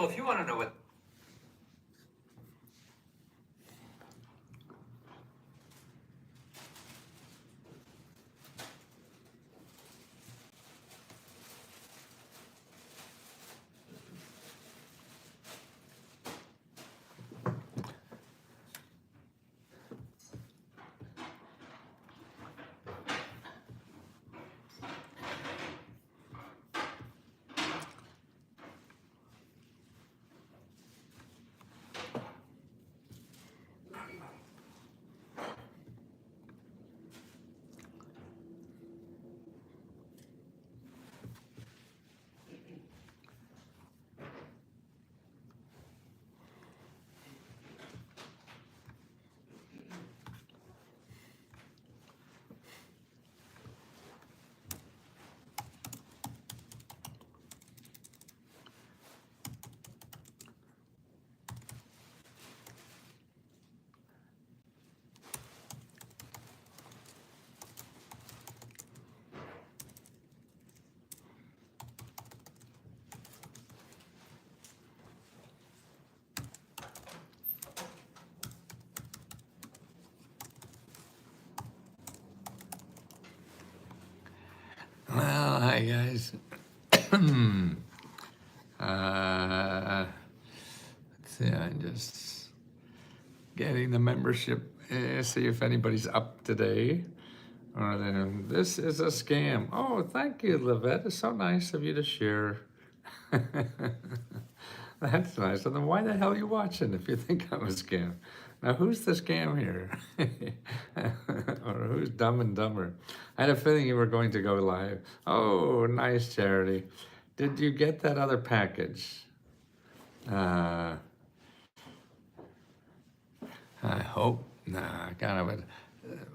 Well, if you want to know what Well, hi guys. Let's see, I'm just getting the membership, see if anybody's up today. Or then, this is a scam. Oh, thank you, Livette. It's so nice of you to share. That's nice. And then why the hell are you watching if you think I'm a scam? Now, who's the scam here? Or who's Dumb and Dumber? I had a feeling you were going to go live. Oh, nice, Charity. Did you get that other package? I hope. Nah, kind of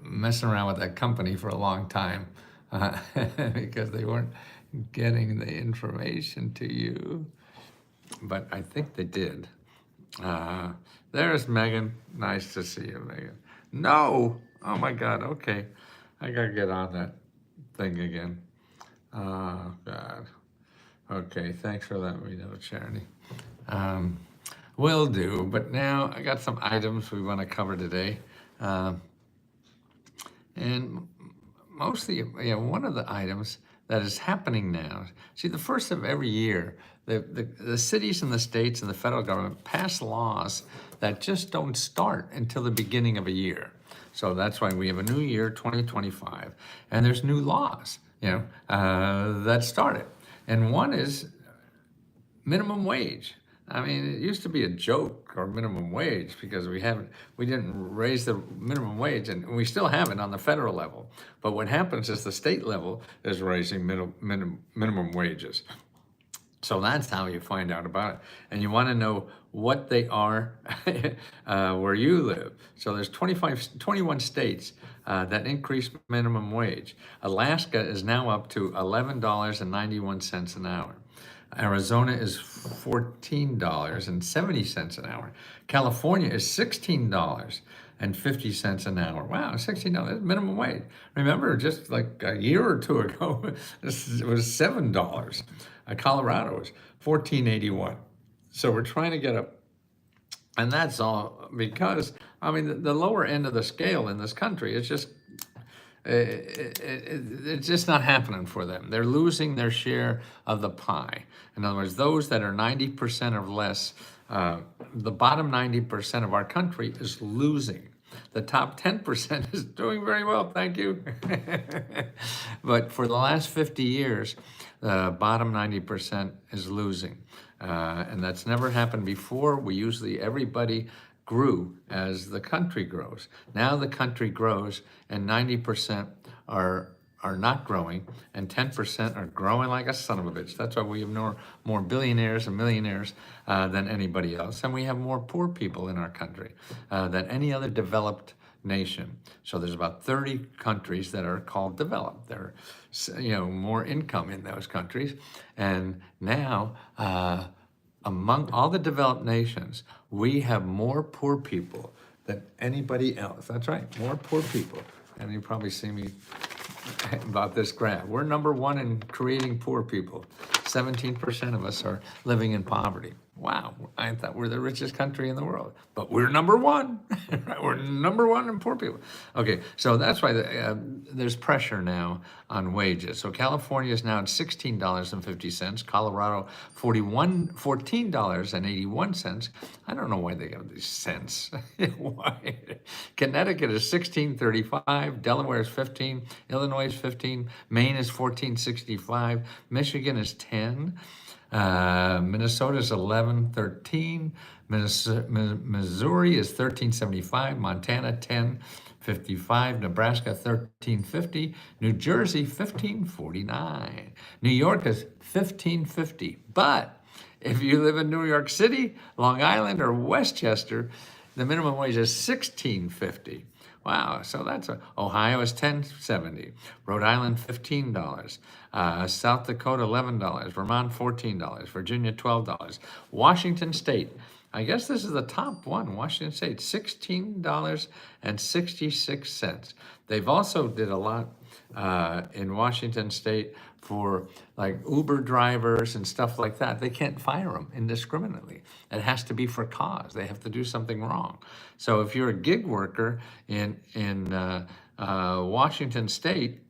messing around with that company for a long time because they weren't getting the information to you. But I think they did. There's Megan. Nice to see you, Megan. No! Oh my God, okay. I gotta get on that thing again. Oh God. Okay, thanks for letting me know, Charity. Will do, but now I got some items we want to cover today. And mostly, one of the items that is happening now, see, the first of every year, the cities and the states and the federal government pass laws that just don't start until the beginning of a year. So that's why we have a new year, 2025, and there's new laws, that started. And one is minimum wage. I mean, it used to be a joke, or minimum wage, because we didn't raise the minimum wage, and we still have it on the federal level. But what happens is the state level is raising minimum wages. So that's how you find out about it. And you want to know what they are where you live. So there's 21 states that increase minimum wage. Alaska is now up to $11.91 an hour. Arizona is $14.70 an hour. California is $16.50 an hour. Wow, $16 minimum wage. Remember, just like a year or two ago, it was $7. Colorado was $14.81. So we're trying to get up, and that's all because the lower end of the scale in this country is just it's just not happening for them. They're losing their share of the pie. In other words, those that are 90% or less, the bottom 90% of our country is losing. The top 10% is doing very well, thank you. But for the last 50 years, the bottom 90% is losing. And that's never happened before. Everybody grew as the country grows. Now the country grows and 90% are not growing and 10% are growing like a son of a bitch. That's why we have more billionaires and millionaires than anybody else. And we have more poor people in our country than any other developed nation. So there's about 30 countries that are called developed. There are more income in those countries. And now among all the developed nations, we have more poor people than anybody else. That's right, more poor people. And you probably see me about this graph. We're number one in creating poor people. 17% of us are living in poverty. Wow, I thought we're the richest country in the world, but we're number one. Right? We're number one in poor people. Okay, so that's why there's pressure now on wages. So California is now at $16.50. Colorado, $14.81. I don't know why they have these cents. Why? Connecticut is $16.35. Delaware is 15. Illinois is 15. Maine is $14.65. Michigan is 10. Minnesota is 11.13. Missouri is 13.75. Montana 10.55. Nebraska 13.50. New Jersey 15.49. New York is 15.50. But if you live in New York City, Long Island, or Westchester, the minimum wage is $16.50. Wow, so Ohio is $10.70, Rhode Island $15, South Dakota $11, Vermont $14, Virginia $12, Washington State, I guess this is the top one, Washington State, $16.66. They've also did a lot in Washington State for like Uber drivers and stuff like that. They can't fire them indiscriminately. It has to be for cause. They have to do something wrong. So if you're a gig worker in Washington State,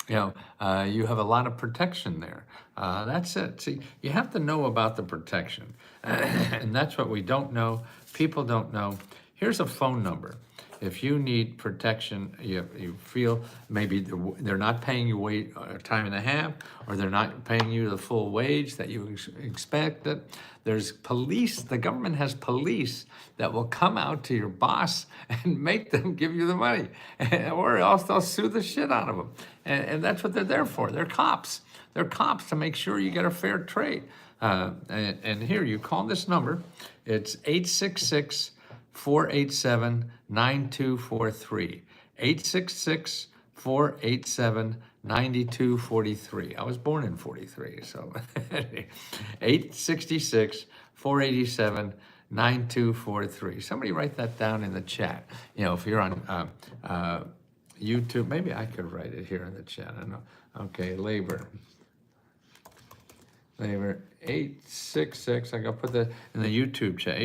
you have a lot of protection there. That's it. See, you have to know about the protection. And that's what we don't know. People don't know. Here's a phone number. If you need protection, you feel maybe they're not paying you time and a half, or they're not paying you the full wage that you expected. There's police, the government has police that will come out to your boss and make them give you the money, or else they'll sue the shit out of them. And that's what they're there for. They're cops. They're cops to make sure you get a fair trade. And here, you call this number. It's 866-487-9243. 866-487-9243. I was born in 43, so 866-487-9243. Somebody write that down in the chat. If you're on YouTube, maybe I could write it here in the chat. I don't know. Okay, labor, 866, I gotta put that in the YouTube chat,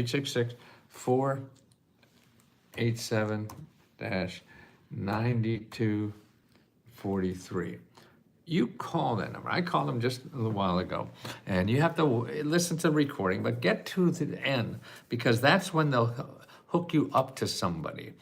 866-487-9243. You call that number. I called them just a little while ago, and you have to listen to the recording, but get to the end, because that's when they'll hook you up to somebody.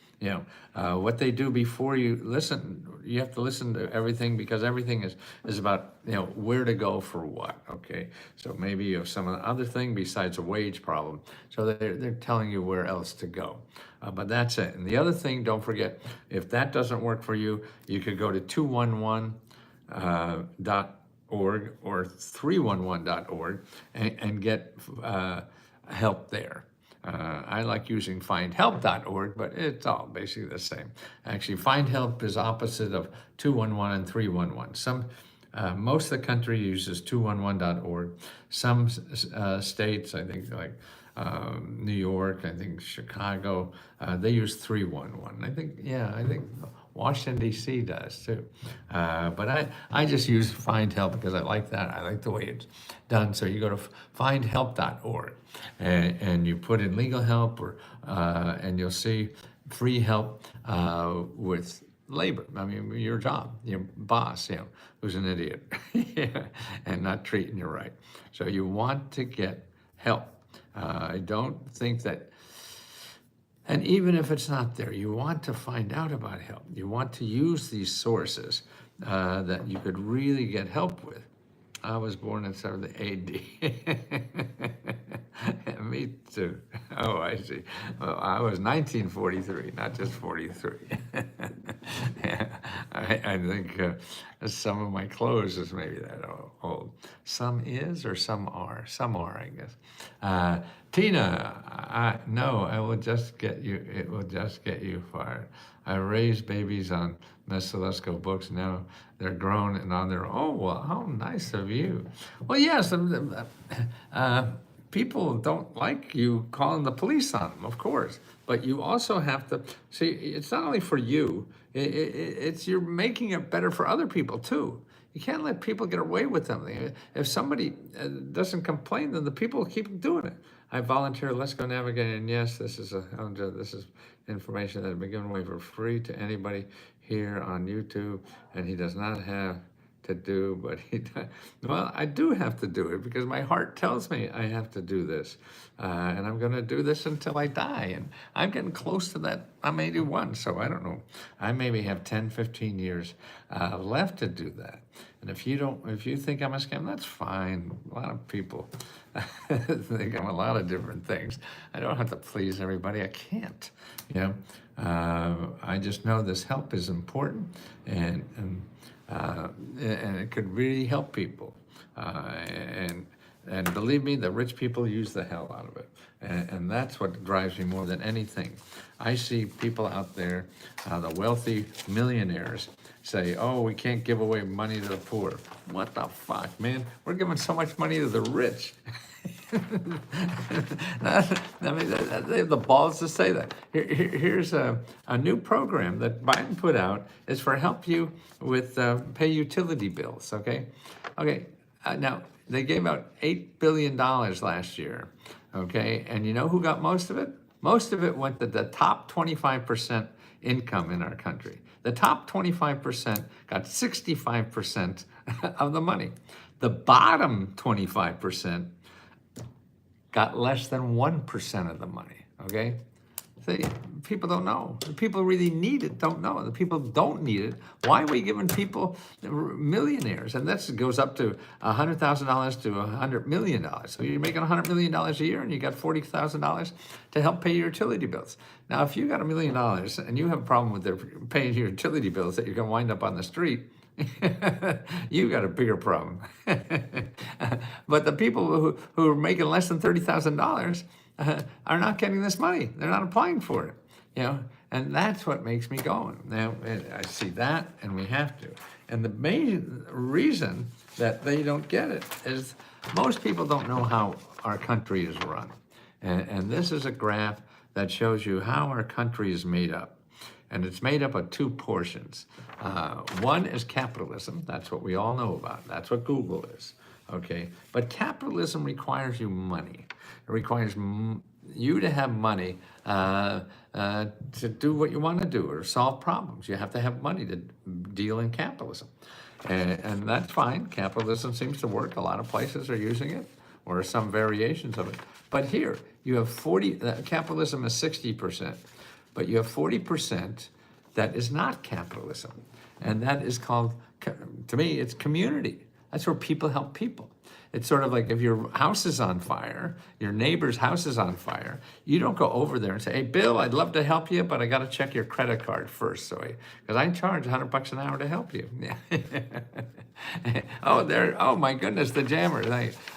What they do before you listen, you have to listen to everything, because everything is about, where to go for what, okay? So maybe you have some other thing besides a wage problem. So they're telling you where else to go. But that's it. And the other thing, don't forget, if that doesn't work for you, you could go to 211.org or 311.org and get help there. I like using findhelp.org, but it's all basically the same. Actually, Find Help is opposite of 211 and 311. Most of the country uses 211.org. Some states, I think, like New York, I think Chicago, they use 311. I think Washington, D.C. does too. But I just use Find Help because I like that. I like the way it's done. So you go to findhelp.org and you put in legal help, and you'll see free help with labor. I mean, your job, your boss, who's an idiot and not treating you right. So you want to get help. I don't think that. And even if it's not there, you want to find out about help. You want to use these sources that you could really get help with. I was born in 70 AD. Me too. Oh, I see. Well, I was 1943, not just 43. Yeah, I think some of my clothes is maybe that old. Some is, or some are. Some are, I guess. Tina, no, I will just get you. It will just get you fired. I raised babies on Miss Lesko books. Now they're grown and on their own. Oh, well, how nice of you. Well, yes, people don't like you calling the police on them, of course. But you also have to see, it's not only for you, it's you're making it better for other people too. You can't let people get away with something. If somebody doesn't complain, then the people keep doing it. I volunteer Let's Go Navigating, and yes, this is information that has been given away for free to anybody here on YouTube, and he does not have to do, but well, I do have to do it because my heart tells me I have to do this. And I'm going to do this until I die. And I'm getting close to that. I'm 81, so I don't know. I maybe have 10, 15 years left to do that. And if you think I'm a scam, that's fine. A lot of people think I'm a lot of different things. I don't have to please everybody. I can't, I just know this help is important, and it could really help people. And believe me, the rich people use the hell out of it. And that's what drives me more than anything. I see people out there, the wealthy millionaires, say, oh, we can't give away money to the poor. What the fuck, man? We're giving so much money to the rich. I mean, they have the balls to say that. Here's a new program that Biden put out. Is for help you with pay utility bills, okay? Okay, now, they gave out $8 billion last year, okay? And you know who got most of it? Most of it went to the top 25% income in our country. The top 25% got 65% of the money. The bottom 25% got less than 1% of the money, okay? See, people don't know. The people who really need it don't know. The people who don't need it, why are we giving people millionaires? And that goes up to $100,000 to $100 million. So you're making $100 million a year and you got $40,000 to help pay your utility bills. Now, if you got $1 million and you have a problem with paying your utility bills that you're gonna wind up on the street, you got a bigger problem. But the people who are making less than $30,000 are not getting this money. They're not applying for it, and that's what makes me going. Now, I see that, and we have to. And the main reason that they don't get it is most people don't know how our country is run. And this is a graph that shows you how our country is made up. And it's made up of two portions. One is capitalism. That's what we all know about. That's what Google is, okay? But capitalism requires you money. It requires you to have money to do what you want to do or solve problems. You have to have money to deal in capitalism. And that's fine. Capitalism seems to work. A lot of places are using it, or some variations of it. But here, you have capitalism is 60%. But you have 40% that is not capitalism. And that is called, to me, it's community. That's where people help people. It's sort of like if your house is on fire, your neighbor's house is on fire, you don't go over there and say, hey, Bill, I'd love to help you, but I got to check your credit card first. Because I charge $100 an hour to help you. Oh my goodness, the jammers.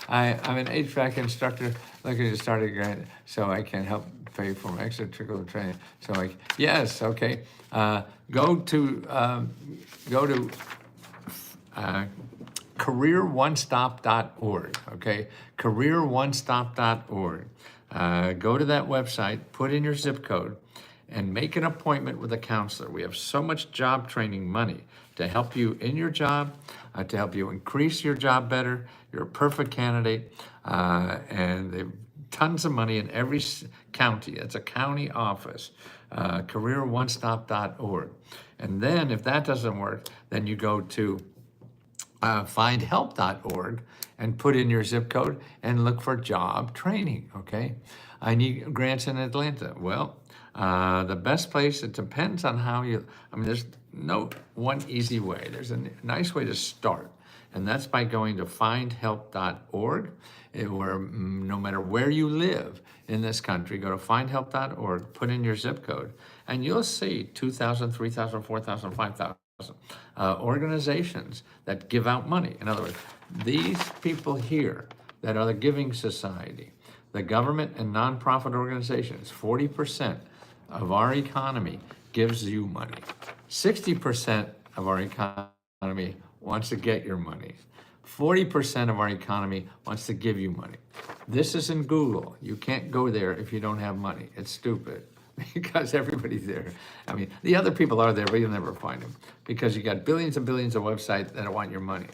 I'm an HVAC instructor looking to start a grant so I can help pay for my extracurricular training. So yes, okay. Go to careeronestop.org, okay? careeronestop.org. Go to that website, put in your zip code, and make an appointment with a counselor. We have so much job training money to help you in your job, to help you increase your job better. You're a perfect candidate, and they've tons of money in every county. It's a county office, careeronestop.org. And then if that doesn't work, then you go to findhelp.org and put in your zip code and look for job training, okay? I need grants in Atlanta. Well, the best place, it depends on how there's no one easy way. There's a nice way to start. And that's by going to findhelp.org, where no matter where you live in this country, go to findhelp.org, put in your zip code, and you'll see 2,000, 3,000, 4,000, 5,000 organizations that give out money. In other words, these people here that are the Giving Society, the government and nonprofit organizations, 40% of our economy gives you money. 60% of our economy wants to get your money. 40% of our economy wants to give you money. This is in Google. You can't go there if you don't have money. It's stupid. because everybody's there. I mean, the other people are there, but you'll never find them because you got billions and billions of websites that want your money.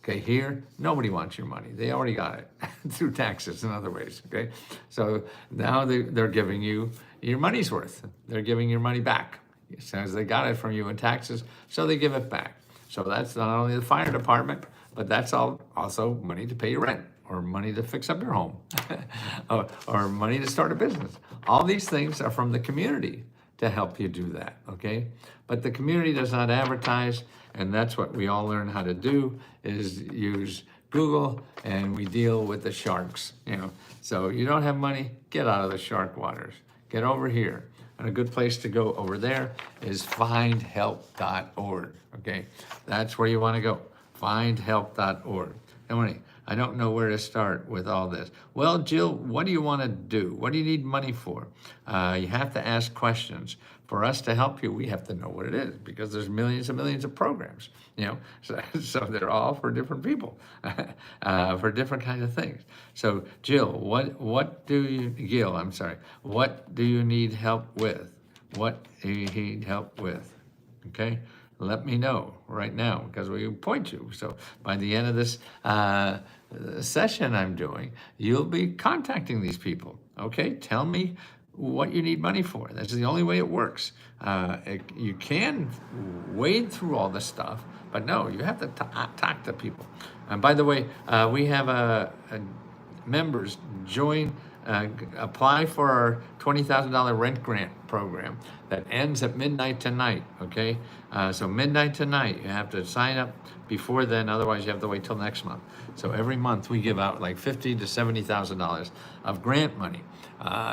Okay, here, nobody wants your money. They already got it through taxes and other ways, okay? So now they're giving you your money's worth. They're giving your money back. As soon as they got it from you in taxes, so they give it back. So that's not only the fire department, but that's also money to pay your rent, or money to fix up your home, or money to start a business. All these things are from the community to help you do that, okay? But the community does not advertise, and that's what we all learn how to do, is use Google, and we deal with the sharks, you know. So you don't have money, get out of the shark waters. Get over here. And a good place to go over there is findhelp.org, okay? That's where you want to go, findhelp.org. And I don't know where to start with all this. Well, Jill, what do you want to do? What do you need money for? You have to ask questions. For us to help you, we have to know what it is, because there's millions and millions of programs, you know, so they're all for different people, for different kinds of things. So Gil, what do you need help with? What do you need help with? Okay, let me know right now, because we point you. So by the end of this session I'm doing, you'll be contacting these people. Okay, tell me what you need money for. That's the only way it works. You can wade through all this stuff, but no, you have to talk to people. And by the way, we have members join, apply for our $20,000 rent grant program that ends at midnight tonight, okay? So midnight tonight, you have to sign up before then, otherwise you have to wait till next month. So every month we give out like $50,000 to $70,000 of grant money.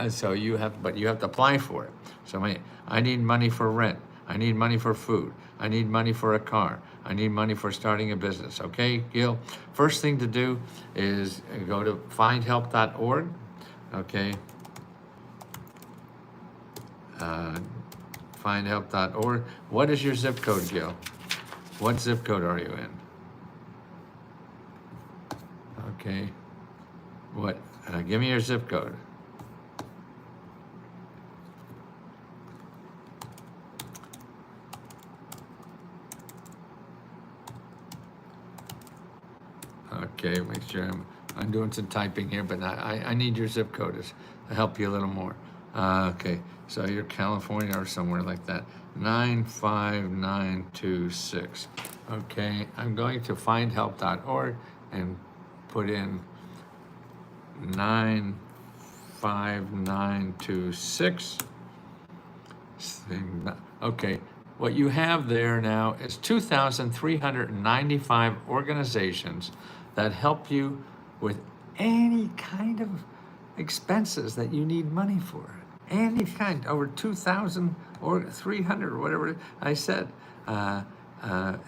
So you have to apply for it. So I need money for rent. I need money for food. I need money for a car. I need money for starting a business. Okay, Gil? First thing to do is go to findhelp.org. Okay. Findhelp.org. What is your zip code, Gil? What zip code are you in? Okay. What? Give me your zip code. Okay, make sure I'm doing some typing here, but I need your zip code to help you a little more. Okay, so you're California or somewhere like that. 95926. Okay, I'm going to findhelp.org and put in 95926. Okay, what you have there now is 2,395 organizations that help you with any kind of expenses that you need money for. Any kind, over 2,000 or 300 or whatever I said.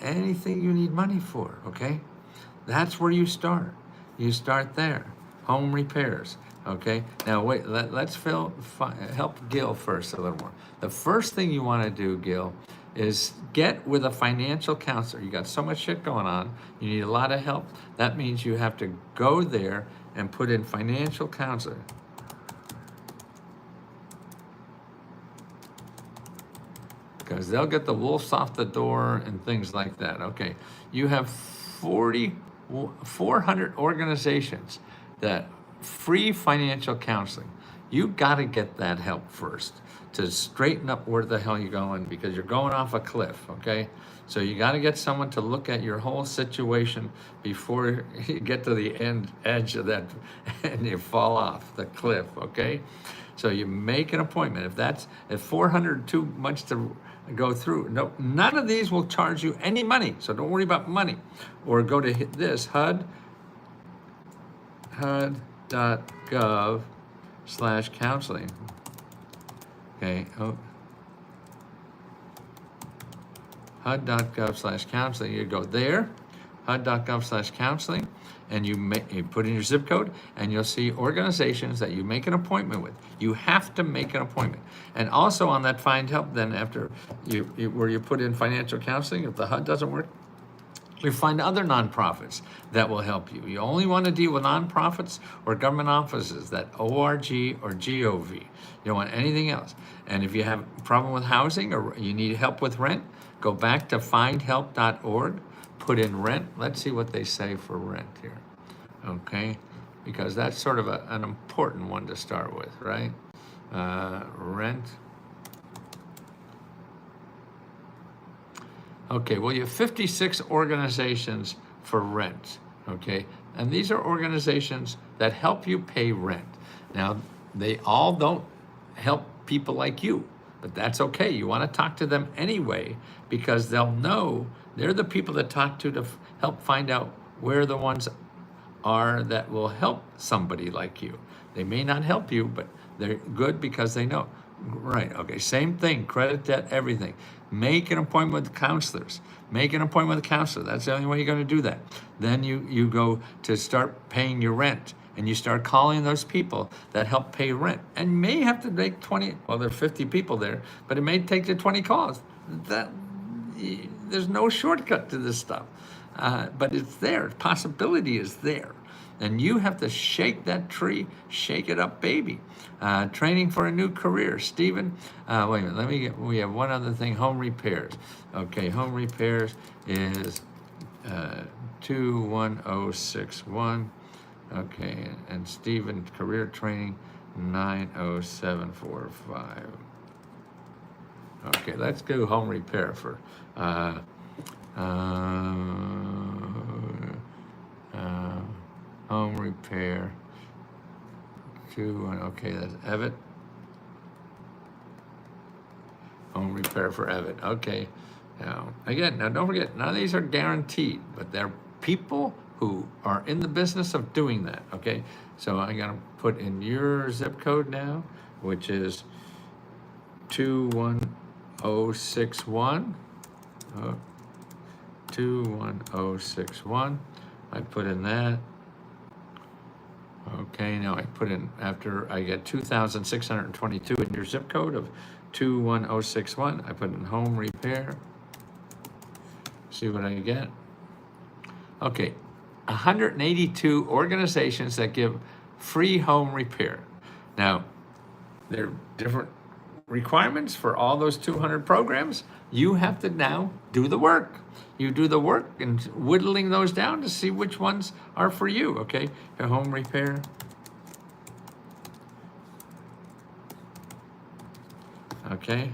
Anything you need money for, okay? That's where you start. You start there. Home repairs, okay? Now wait, let's help Gil first a little more. The first thing you want to do, Gil, is get with a financial counselor. You got so much shit going on, you need a lot of help. That means you have to go there and put in financial counselor. Because they'll get the wolves off the door and things like that. Okay, you have 400 organizations that free financial counseling. You got to get that help first to straighten up where the hell you're going, because you're going off a cliff, okay? So you got to get someone to look at your whole situation before you get to the edge of that and you fall off the cliff, okay? So you make an appointment. If 400 too much to go through, no, none of these will charge you any money, so don't worry about money. Or go to this, HUD.gov/counseling. Okay, HUD.gov/counseling. You go there, HUD.gov/counseling, and you put in your zip code, and you'll see organizations that you make an appointment with. You have to make an appointment. And also on that Find Help, then after where you put in financial counseling, if the HUD doesn't work, We find other nonprofits that will help you. You only want to deal with nonprofits or government offices, that ORG or GOV. You don't want anything else. And if you have a problem with housing or you need help with rent, go back to findhelp.org, put in rent. Let's see what they say for rent here, okay? Because that's sort of an important one to start with, right? Rent. Okay, well, you have 56 organizations for rent, okay? And these are organizations that help you pay rent. Now, they all don't help people like you, but that's okay. You want to talk to them anyway because they'll know they're the people that talk to help find out where the ones are that will help somebody like you. They may not help you, but they're good because they know. Right, okay, same thing, credit, debt, everything. Make an appointment with counselors. Make an appointment with a counselor. That's the only way you're going to do that. Then you go to start paying your rent, and you start calling those people that help pay rent. And you may have to make 20, well, there are 50 people there, but it may take you 20 calls. There's no shortcut to this stuff. But it's there, possibility is there. And you have to shake that tree, shake it up, baby. Training for a new career. Stephen, wait a minute, we have one other thing, home repairs. Okay, home repairs is 21061. Okay, and Stephen, career training, 90745. Okay, let's do home repair for, home repair. Okay, that's Evett. Home repair for Evett. Okay. Now, again, now don't forget, none of these are guaranteed, but they're people who are in the business of doing that. Okay. So I'm gonna put in your zip code now, which is 21061. 21061. I put in that. Okay, now I put in, after I get 2,622 in your zip code of 21061, I put in home repair. See what I get. Okay, 182 organizations that give free home repair. Now, there are different requirements for all those 200 programs. You have to now do the work. You do the work and whittling those down to see which ones are for you, okay? Your home repair. Okay,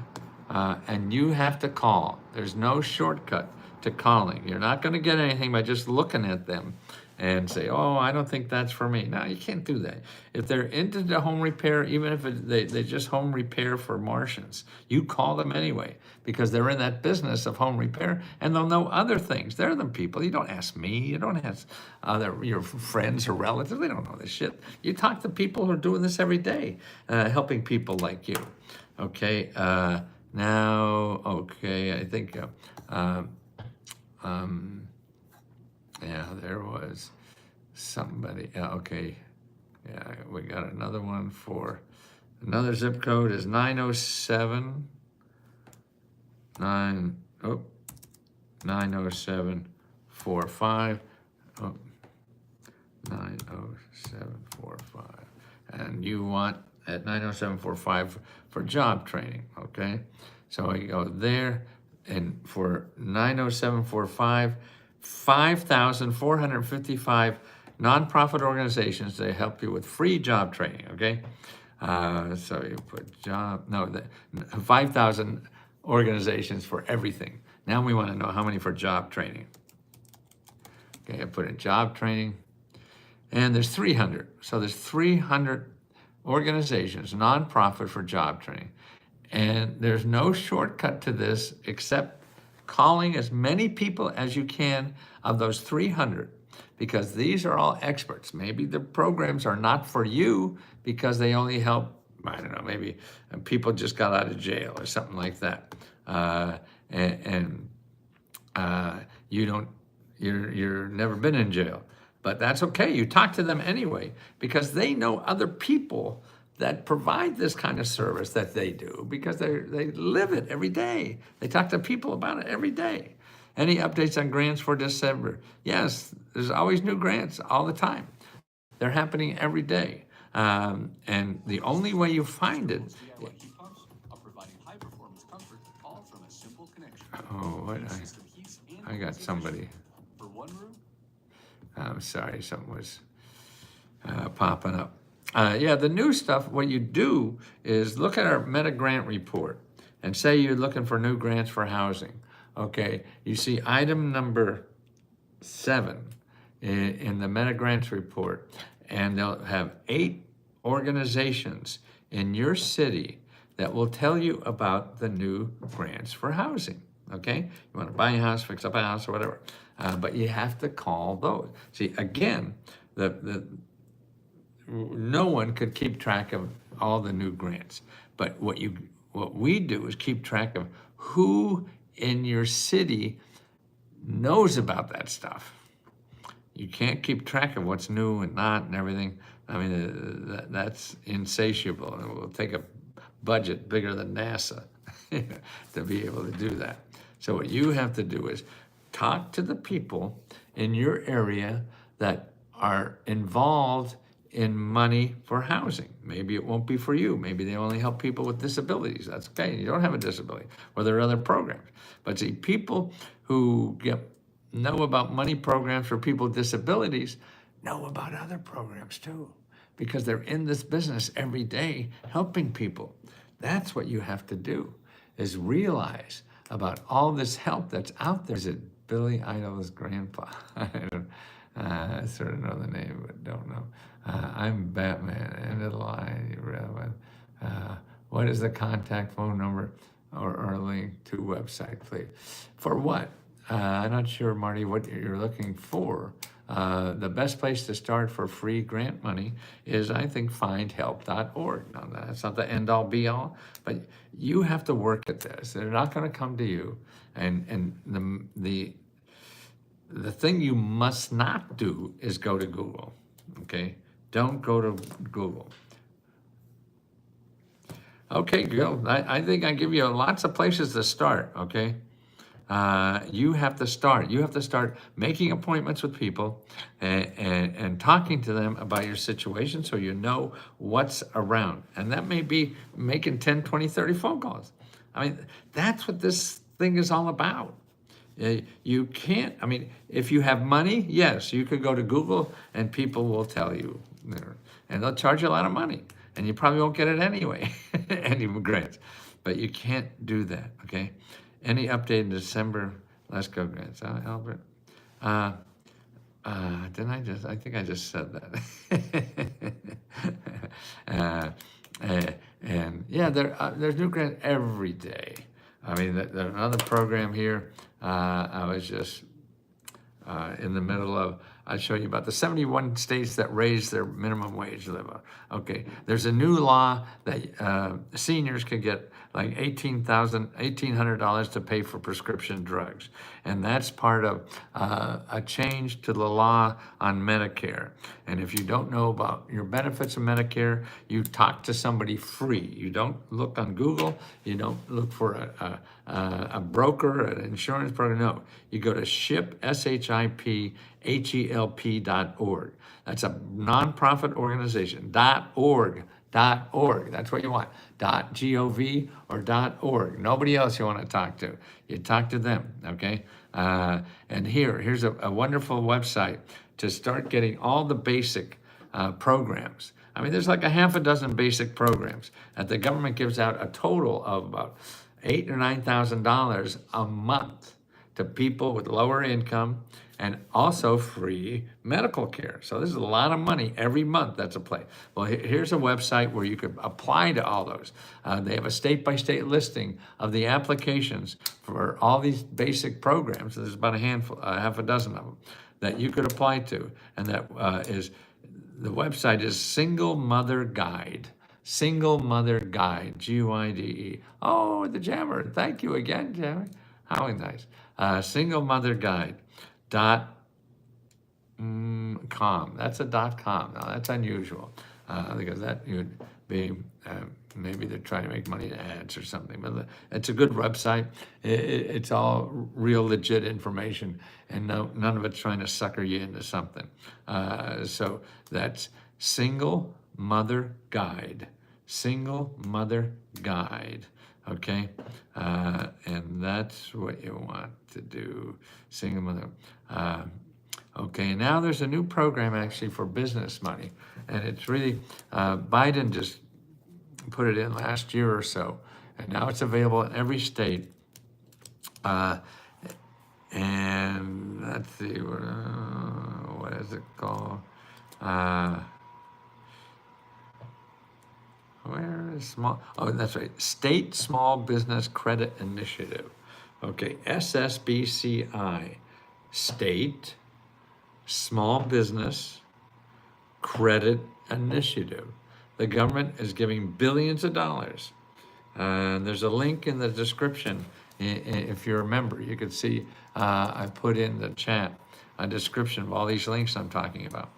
and you have to call. There's no shortcut to calling. You're not gonna get anything by just looking at them and say, oh, I don't think that's for me. No, you can't do that. If they're into the home repair, even if they just home repair for Martians, you call them anyway because they're in that business of home repair and they'll know other things. They're the people. You don't ask me. You don't ask your friends or relatives. They don't know this shit. You talk to people who are doing this every day, helping people like you. Okay, now, okay, I think, yeah, there was somebody, okay, yeah, we got another one for, another zip code is 907, 90745, 90745, and you want at 90745 for job training, okay? So I go there, and for 90745, 5,455 nonprofit organizations, they help you with free job training, okay? So you put 5,000 organizations for everything. Now we want to know how many for job training. Okay, I put in job training, and there's 300. So there's 300 organizations, nonprofit for job training. And there's no shortcut to this except calling as many people as you can of those 300, because these are all experts. Maybe the programs are not for you because they only help, I don't know, maybe people just got out of jail or something like that. You're never been in jail, but that's okay. You talk to them anyway because they know other people that provide this kind of service that they do because they live it every day. They talk to people about it every day. Any updates on grants for December? Yes, there's always new grants all the time. They're happening every day. And the only way you find it. Oh, what? I got somebody. I'm sorry, something was popping up. Yeah, the new stuff, what you do is look at our Meta Grant report and say you're looking for new grants for housing. Okay, you see item number 7 in the Meta Grants report, and they'll have 8 organizations in your city that will tell you about the new grants for housing. Okay, you want to buy a house, fix up a house, or whatever, but you have to call those. See, again, no one could keep track of all the new grants, but what we do is keep track of who in your city knows about that stuff. You can't keep track of what's new and not and everything. I mean, that's insatiable. It will take a budget bigger than NASA to be able to do that. So what you have to do is talk to the people in your area that are involved in money for housing. Maybe it won't be for you. Maybe they only help people with disabilities. That's okay. You don't have a disability. Or there are other programs. But see, people who know about money programs for people with disabilities know about other programs too, because they're in this business every day helping people. That's what you have to do, is realize about all this help that's out there. Is it Billy Idol's grandpa? I sort of know the name, but don't know. I'm Batman, end of the line. What is the contact phone number or link to website, please? For what? I'm not sure, Marty, what you're looking for. The best place to start for free grant money is, I think, findhelp.org. Now, that's not the end-all, be-all, but you have to work at this. They're not going to come to you. And the thing you must not do is go to Google, okay? Don't go to Google. Okay, Gil, I think I give you lots of places to start, okay? You have to start. You have to start making appointments with people and talking to them about your situation so you know what's around. And that may be making 10, 20, 30 phone calls. I mean, that's what this thing is all about. You can't, I mean, if you have money, yes, you could go to Google and people will tell you. And they'll charge you a lot of money. And you probably won't get it anyway, any grants. But you can't do that, okay? Any update in December? Let's go, grants. Albert? Didn't I just? I think I just said that. And yeah, there's new grants every day. I mean, there's another program here. I was just in the middle of. I'll show you about the 71 states that raised their minimum wage level. Okay, there's a new law that seniors can get like $1,800 to pay for prescription drugs. And that's part of a change to the law on Medicare. And if you don't know about your benefits of Medicare, you talk to somebody free. You don't look on Google. You don't look for a broker, an insurance broker. No, you go to SHIP, SHIP.HELP.org. That's a nonprofit organization, .org. That's what you want. .gov or .org. Nobody else you want to talk to. You talk to them, okay? And here's a wonderful website to start getting all the basic programs. I mean, there's like a half a dozen basic programs that the government gives out a total of about $8,000 or $9,000 a month to people with lower income, and also free medical care. So this is a lot of money every month. That's a play. Well, here's a website where you could apply to all those. They have a state-by-state listing of the applications for all these basic programs. There's about a handful, half a dozen of them that you could apply to. And that the website is Single Mother Guide. Single Mother Guide, Guide. Oh, the Jammer. Thank you again, Jammer. How nice. Single Mother Guide. .com. That's a .com. Now that's unusual. because that would be, maybe they're trying to make money in ads or something. But it's a good website. It's all real legit information, and none of it's trying to sucker you into something. So that's Single Mother Guide. Single Mother Guide. Okay, and that's what you want to do. Single mother. Okay, now there's a new program actually for business money, and it's really, Biden just put it in last year or so, and now it's available in every state. And let's see, what is it called? Where is small? Oh, that's right. State Small Business Credit Initiative. Okay, SSBCI. State Small Business Credit Initiative. The government is giving billions of dollars. There's a link in the description. If you're a member, you can see I put in the chat a description of all these links I'm talking about.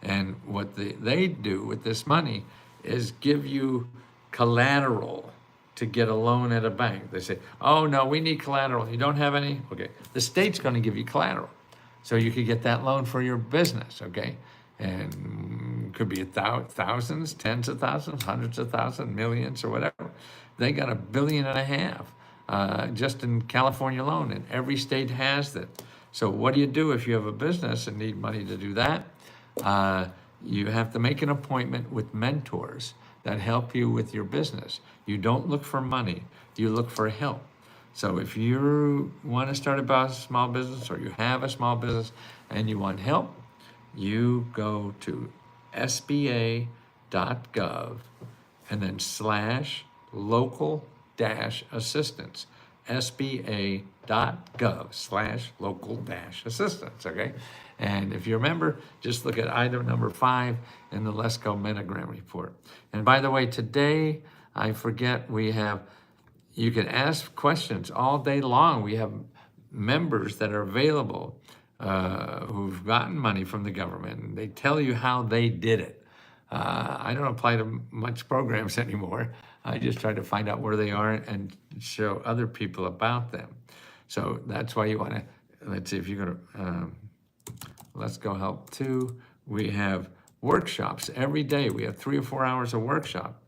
And what they do with this money is give you collateral to get a loan at a bank. They say, oh no, we need collateral. You don't have any? Okay, the state's gonna give you collateral. So you could get that loan for your business, okay? And could be thousands, tens of thousands, hundreds of thousands, millions or whatever. They got $1.5 billion just in California alone, and every state has that. So what do you do if you have a business and need money to do that? You have to make an appointment with mentors that help you with your business. You don't look for money, you look for help. So if you want to start a small business, or you have a small business and you want help, you go to sba.gov and then /local-assistance. sba.gov/local-assistance, okay? And if you remember, just look at item number 5 in the Let's Go Metagram report. And by the way, today, I forget, you can ask questions all day long. We have members that are available who've gotten money from the government, and they tell you how they did it. I don't apply to much programs anymore. I just try to find out where they are and show other people about them. So that's why you want to, let's see, if you go to Let's Go Help 2, we have workshops every day. We have 3 or 4 hours of workshop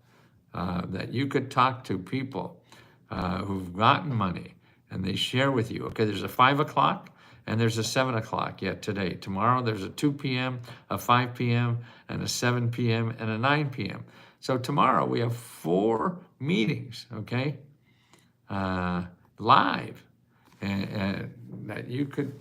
that you could talk to people who've gotten money, and they share with you. Okay, there's a 5 o'clock and there's a 7 o'clock yet today. Tomorrow there's a 2 p.m., a 5 p.m., and a 7 p.m., and a 9 p.m. So tomorrow we have 4 meetings, okay, live, and that you could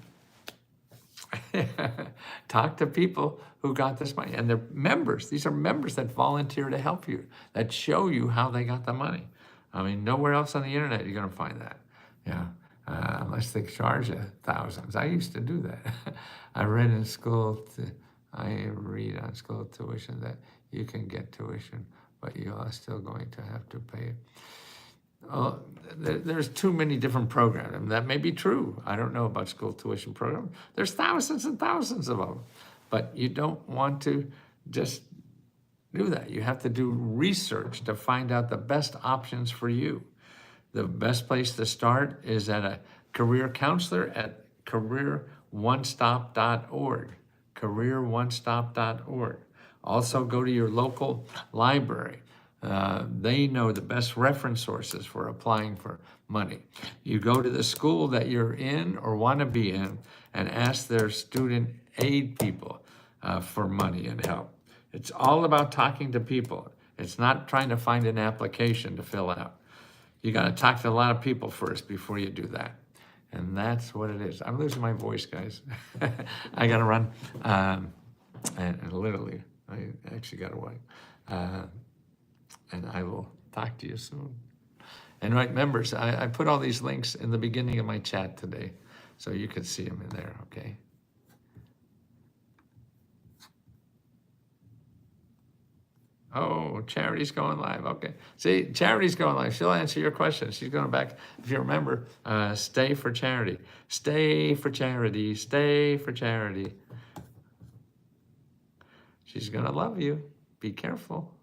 talk to people who got this money. And they're members. These are members that volunteer to help you, that show you how they got the money. I mean, nowhere else on the internet you're going to find that. Yeah, unless they charge you thousands. I used to do that. I read on school tuition that you can get tuition, but you are still going to have to pay it. Oh, there's too many different programs, and that may be true. I don't know about school tuition programs. There's thousands and thousands of them, but you don't want to just do that. You have to do research to find out the best options for you. The best place to start is at a career counselor at careeronestop.org, careeronestop.org. Also go to your local library. They know the best reference sources for applying for money. You go to the school that you're in or want to be in and ask their student aid people for money and help. It's all about talking to people. It's not trying to find an application to fill out. You got to talk to a lot of people first before you do that. And that's what it is. I'm losing my voice, guys. I got to run. And literally, I actually got away. And I will talk to you soon. And right, members, I put all these links in the beginning of my chat today, so you can see them in there, okay? Oh, Charity's going live, okay. See, Charity's going live. She'll answer your questions. She's going back, if you remember, stay for charity. Stay for charity, stay for charity. She's gonna love you. be careful.